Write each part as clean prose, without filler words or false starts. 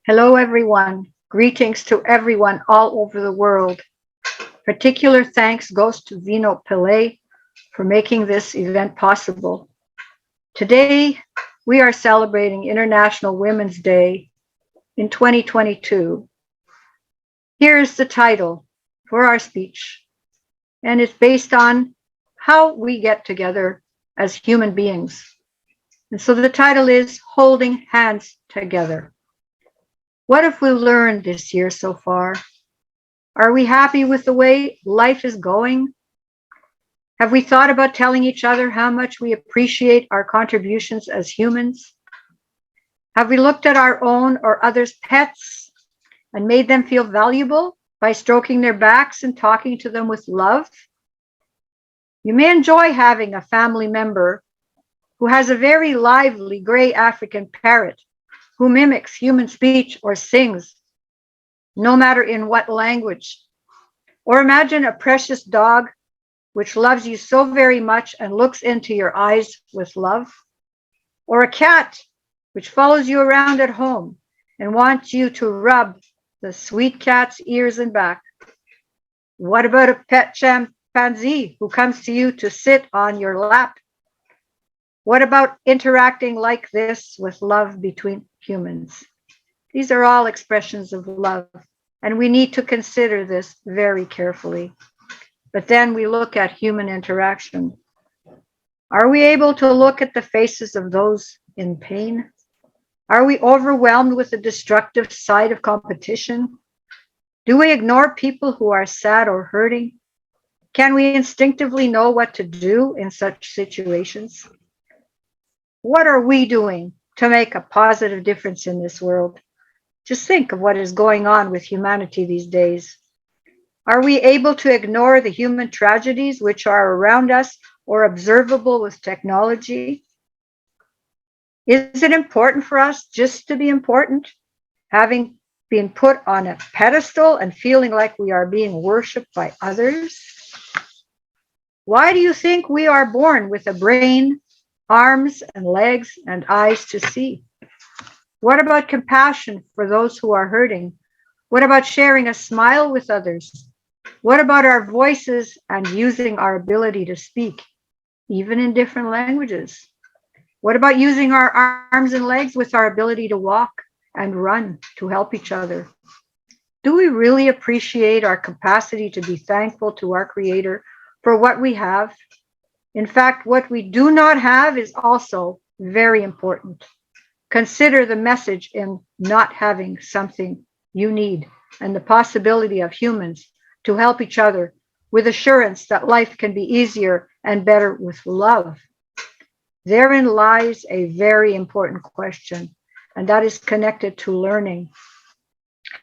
Hello, everyone. Greetings to everyone all over the world. Particular thanks goes to Vino Pillay for making this event possible. Today, we are celebrating International Women's Day in 2022. Here is the title for our speech, and it's based on how we get together as human beings. And so the title is Holding Hands Together. What have we learned this year so far? Are we happy with the way life is going? Have we thought about telling each other how much we appreciate our contributions as humans? Have we looked at our own or others' pets and made them feel valuable by stroking their backs and talking to them with love? You may enjoy having a family member who has a very lively gray African parrot who mimics human speech or sings, no matter in what language. Or imagine a precious dog which loves you so very much and looks into your eyes with love. Or a cat which follows you around at home and wants you to rub the sweet cat's ears and back. What about a pet chimpanzee who comes to you to sit on your lap? What about interacting like this with love between humans? These are all expressions of love, and we need to consider this very carefully. But then we look at human interaction. Are we able to look at the faces of those in pain? Are we overwhelmed with the destructive side of competition? Do we ignore people who are sad or hurting? Can we instinctively know what to do in such situations? What are we doing to make a positive difference in this world? Just think of what is going on with humanity these days. Are we able to ignore the human tragedies which are around us or observable with technology? Is it important for us just to be important, having been put on a pedestal and feeling like we are being worshipped by others? Why do you think we are born with a brain, arms and legs and eyes to see? What about compassion for those who are hurting? What about sharing a smile with others? What about our voices and using our ability to speak, even in different languages? What about using our arms and legs with our ability to walk and run to help each other? Do we really appreciate our capacity to be thankful to our Creator for what we have? In fact, what we do not have is also very important. Consider the message in not having something you need and the possibility of humans to help each other with assurance that life can be easier and better with love. Therein lies a very important question, and that is connected to learning.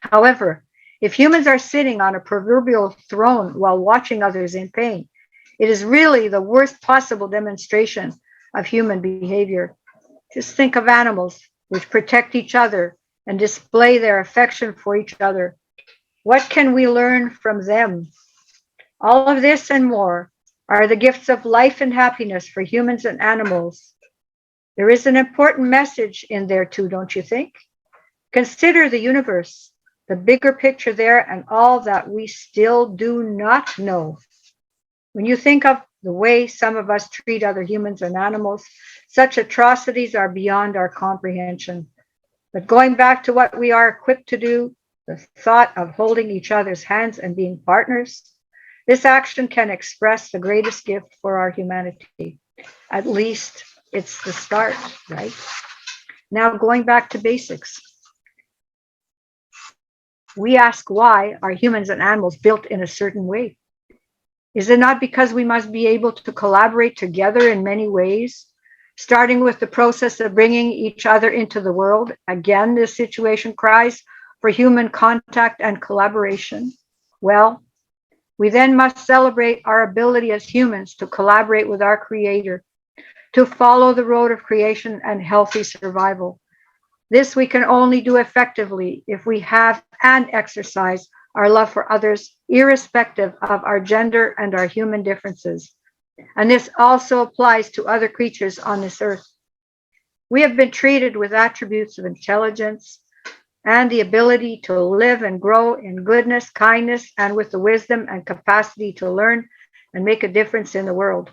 However, if humans are sitting on a proverbial throne while watching others in pain, it is really the worst possible demonstration of human behavior. Just think of animals which protect each other and display their affection for each other. What can we learn from them? All of this and more are the gifts of life and happiness for humans and animals. There is an important message in there too, don't you think? Consider the universe, the bigger picture there, and all that we still do not know. When you think of the way some of us treat other humans and animals, such atrocities are beyond our comprehension. But going back to what we are equipped to do, the thought of holding each other's hands and being partners, this action can express the greatest gift for our humanity. At least it's the start, right? Now, going back to basics. We ask, why are humans and animals built in a certain way? Is it not because we must be able to collaborate together in many ways, starting with the process of bringing each other into the world? Again, this situation cries for human contact and collaboration. Well, we then must celebrate our ability as humans to collaborate with our Creator, to follow the road of creation and healthy survival. This we can only do effectively if we have and exercise our love for others, irrespective of our gender and our human differences. And this also applies to other creatures on this earth. We have been treated with attributes of intelligence, and the ability to live and grow in goodness, kindness, and with the wisdom and capacity to learn and make a difference in the world.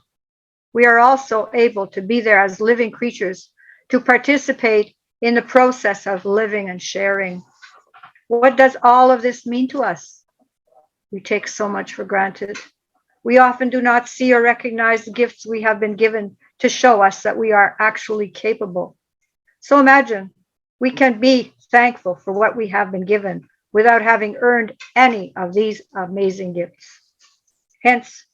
We are also able to be there as living creatures to participate in the process of living and sharing. What does all of this mean to us? We take so much for granted. We often do not see or recognize the gifts we have been given to show us that we are actually capable. So imagine we can be thankful for what we have been given without having earned any of these amazing gifts. Hence,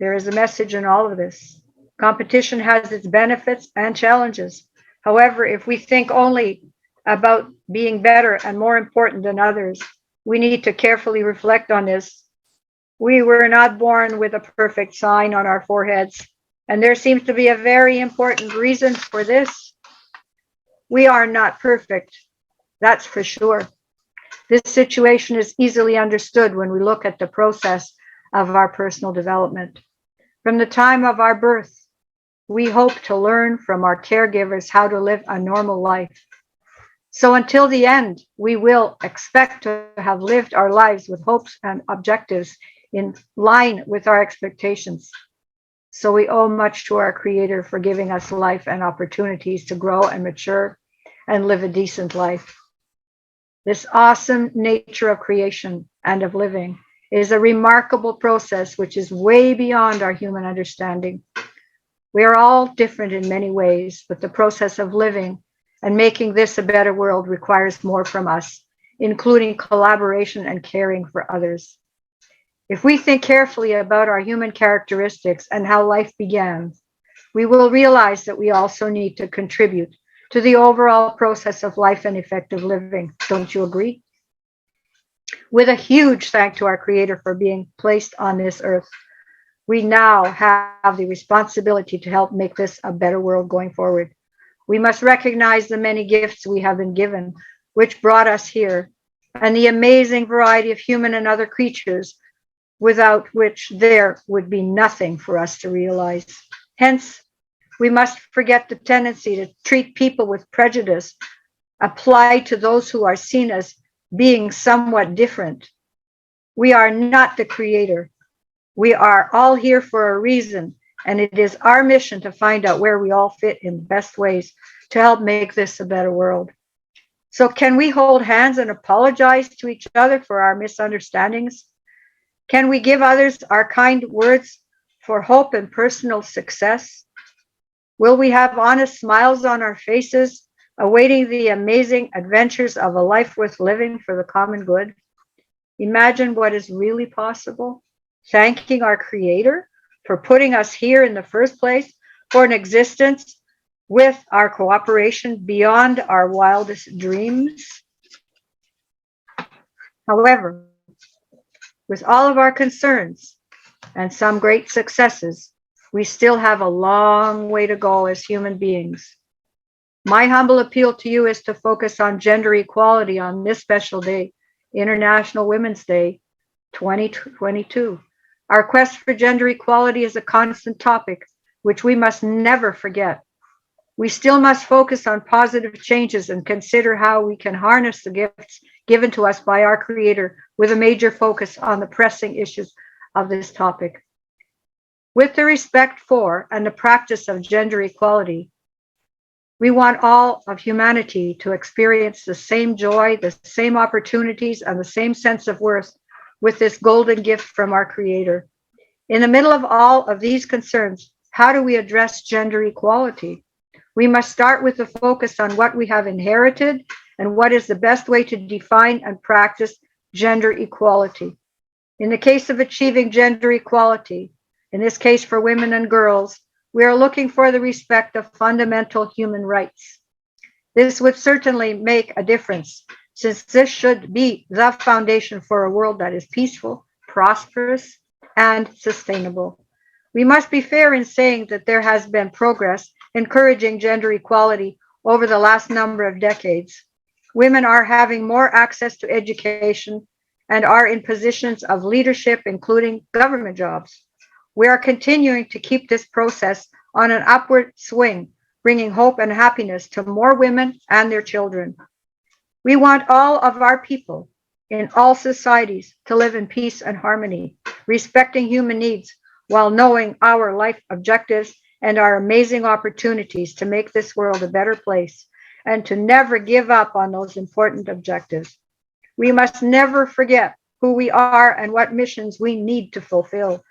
there is a message in all of this. Competition has its benefits and challenges. However, if we think only about being better and more important than others, we need to carefully reflect on this. We were not born with a perfect sign on our foreheads, and there seems to be a very important reason for this. We are not perfect, that's for sure. This situation is easily understood when we look at the process of our personal development. From the time of our birth, we hope to learn from our caregivers how to live a normal life. So until the end, we will expect to have lived our lives with hopes and objectives in line with our expectations. So we owe much to our Creator for giving us life and opportunities to grow and mature and live a decent life. This awesome nature of creation and of living is a remarkable process which is way beyond our human understanding. We are all different in many ways, but the process of living and making this a better world requires more from us, including collaboration and caring for others. If we think carefully about our human characteristics and how life began, we will realize that we also need to contribute to the overall process of life and effective living. Don't you agree? With a huge thank to our Creator for being placed on this earth, we now have the responsibility to help make this a better world going forward. We must recognize the many gifts we have been given, which brought us here, and the amazing variety of human and other creatures, without which there would be nothing for us to realize. Hence, we must forget the tendency to treat people with prejudice applied to those who are seen as being somewhat different. We are not the Creator. We are all here for a reason, and it is our mission to find out where we all fit in the best ways to help make this a better world. So can we hold hands and apologize to each other for our misunderstandings? Can we give others our kind words for hope and personal success? Will we have honest smiles on our faces, awaiting the amazing adventures of a life worth living for the common good? Imagine what is really possible. Thanking our Creator for putting us here in the first place, for an existence with our cooperation beyond our wildest dreams. However, with all of our concerns and some great successes, we still have a long way to go as human beings. My humble appeal to you is to focus on gender equality on this special day, International Women's Day 2022. Our quest for gender equality is a constant topic, which we must never forget. We still must focus on positive changes and consider how we can harness the gifts given to us by our Creator with a major focus on the pressing issues of this topic. With the respect for and the practice of gender equality, we want all of humanity to experience the same joy, the same opportunities, and the same sense of worth with this golden gift from our Creator. In the middle of all of these concerns, how do we address gender equality? We must start with the focus on what we have inherited and what is the best way to define and practice gender equality. In the case of achieving gender equality, in this case for women and girls, we are looking for the respect of fundamental human rights. This would certainly make a difference, since this should be the foundation for a world that is peaceful, prosperous, and sustainable. We must be fair in saying that there has been progress encouraging gender equality over the last number of decades. Women are having more access to education and are in positions of leadership, including government jobs. We are continuing to keep this process on an upward swing, bringing hope and happiness to more women and their children. We want all of our people in all societies to live in peace and harmony, respecting human needs while knowing our life objectives and our amazing opportunities to make this world a better place and to never give up on those important objectives. We must never forget who we are and what missions we need to fulfill.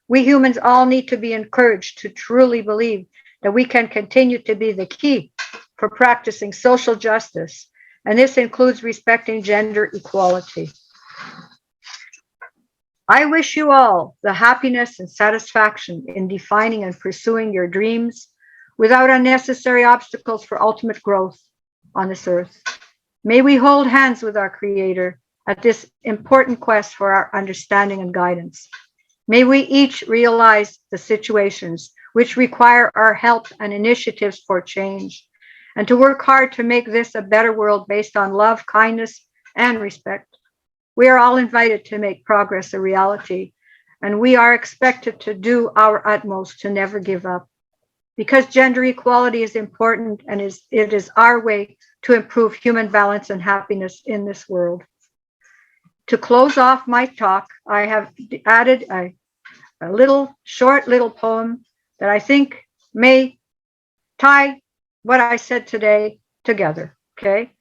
We humans all need to be encouraged to truly believe that we can continue to be the key for practicing social justice, and this includes respecting gender equality. I wish you all the happiness and satisfaction in defining and pursuing your dreams without unnecessary obstacles for ultimate growth on this earth. May we hold hands with our Creator at this important quest for our understanding and guidance. May we each realize the situations which require our help and initiatives for change, and to work hard to make this a better world based on love, kindness, and respect. We are all invited to make progress a reality, and we are expected to do our utmost to never give up. Because gender equality is important and it is our way to improve human balance and happiness in this world. To close off my talk, I have added a short little poem that I think may tie what I said today together, okay?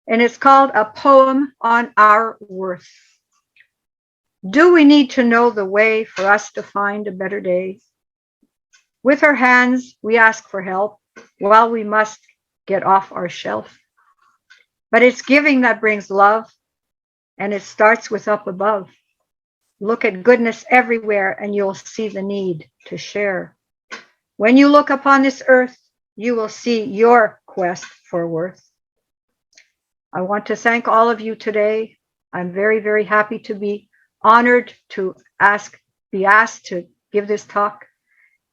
And it's called A Poem on Our Worth. Do we need to know the way for us to find a better day? With our hands, we ask for help while we must get off our shelf. But it's giving that brings love, and it starts with up above. Look at goodness everywhere, and you'll see the need to share. When you look upon this earth, you will see your quest for worth. I want to thank all of you today. I'm very, very happy to be honored to be asked to give this talk.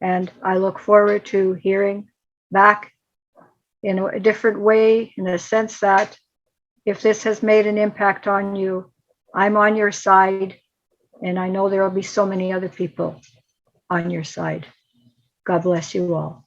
And I look forward to hearing back in a different way, in the sense that if this has made an impact on you, I'm on your side. And I know there will be so many other people on your side. God bless you all.